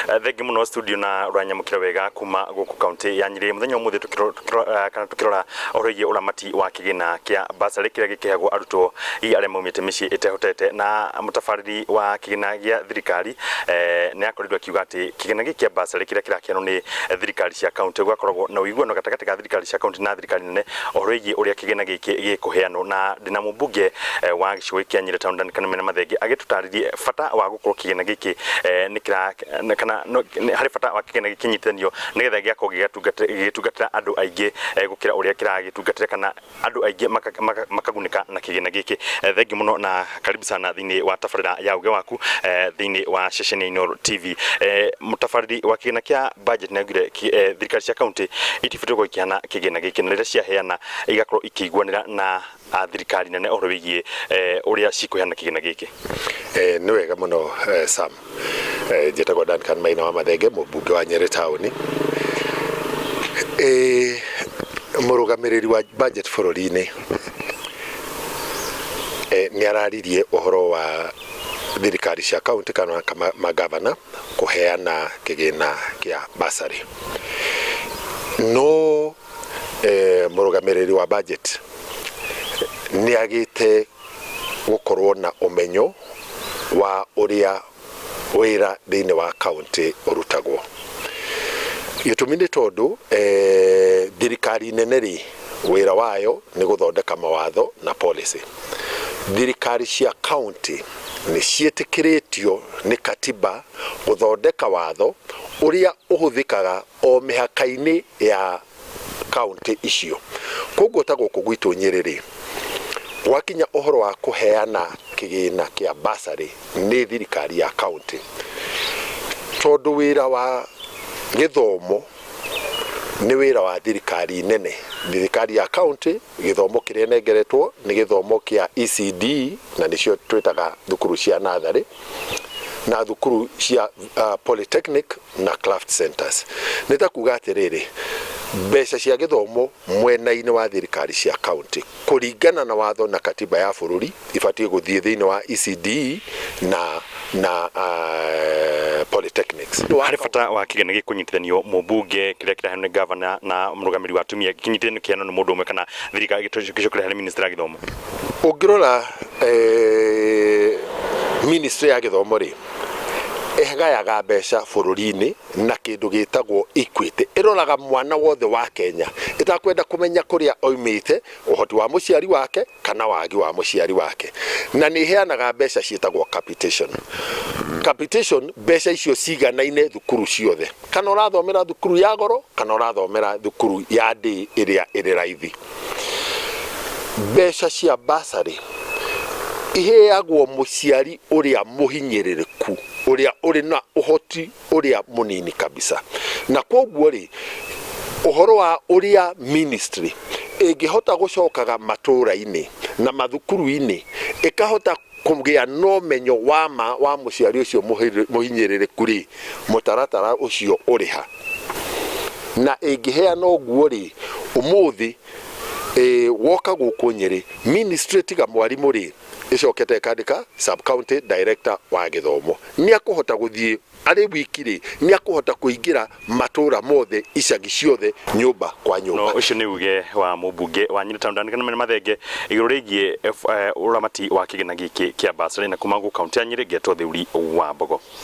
Thengi muno studio na uranyamukira wega kuma guku county ya Nyeri muthenya umuthi tukirora orogie uramati wa kigina kia basari kiria gikiagwo arutwo aria maumite micii itehotete na mutafariri wa kigina gia thirikari ni akorirwo akiuga ati kigina giki kia basari kiria kirakiano ni thirikari cia county gwakoragwo na uiguano gatagati ka thirikari cia county na thirikari nene orogie uria kigina giki gikuheano na ndina mubunge wa gicigo kia Nyeri town dan kana mena mathenge agitutaririe fata wa gukorwo kigina giki nikira kana hari fata wa kigina gikinyithanio nigetha giako gitungatira andu aingi gukira uria kiragitungatira kana andu aingi makagunika na kigina giki. Thengi muno na karibu sana thini wa tafarira ya uge waku thini wa Session Ino TV. Mutafariri wa kigina kia budget na ngire thirikari cia county itifutwo ikiana kigina giki na riria cia heana igakorwo ikiguanira na thirikari nene ohoro wigie uria cikuheana kigina giki. Ni wega muno Sam. Jetagwo Duncan Maina wa Mathenge mubunge wa Nyeri town. Murugamiriri wa budget bururi-ini ni araririe uhoro wa thirikari cia county kana magavana kuheana kigina kia basari. No murugamiriri wa budget ni agite gukorwo na umenyo wa uria wira thini wa county urutagwo. Gitumini tondu thirikari nene ri wira wayo ni guthondeka mawatho na policy. Thirikari cia county ni cietikiritio ni katiba guthondeka watho uria uhuthikaga o mihaka-ini ya county icio. Koguo ta guku gwitu Nyeri ri wakinya uhoro wa kuheana kigina kia basari ni thirikari ya county, tondu wira wa githomo ni wira wa thirikari nene. Thirikari ya county githomo kiria nengeretwo ni githomo kia ECD na nicio twitaga thukuru cia nathari na thukuru cia polytechnic na craft centers. Nitakuga atiriri mbeca cia githomo mwena-ini wa thirikari cia county kuringana na watho na katiba ya bururi ibatie guthie thini wa ECD na polytechnics. Hari fata wa kigina gikunyitithanio mubunge kiria kiraheana governor na murugamiri wa tumia gikinyitithanio kiano ni mundu umwe kana thirikari gicukire hari minister ya githomo. Ungirora ministry ya githomo ri egayaga mbeca bururi-ini na kindu gitagwo equity. Iroraga mwana wothe wa Kenya itakwenda kumenya kuria oimite uhoti wa muciari wake kana wagi wa muciari wake, na ni heanaga mbeca cietagwo capitation. Capitation mbeca icio ciganaine thukuru ciothe, kana urathomera thukuru ya goro kana urathomera thukuru ya ndi iria iri raithi. Mbeca cia basari iheagwo muciari uria muhinyiririku, uria uri na uhoti uria munini kabisa. Na koguo ri uhoro wa uria ministry ingihota gucokaga matura-ini na mathukuru-ini ikahota kugia no menyo wa muciari ucio muhinyiririku ri mutaratara ucio uriha na ingiheana uguo ri umuthi woka guku Nyeri ministry tiga mwarimu ri icokete kandika sub county director wa githomo ni akuhota guthie ari wikiri ni akuhota kuingira matura mothe icagi ciothe nyumba kwa nyumba. No ucio ni uge wa mubunge wa Nyeri town kana mena mathenge iguru rigie uramati wa kigina giki kia basari na kuma guku county ya Nyeri getwo Thiuri wa Mbogo.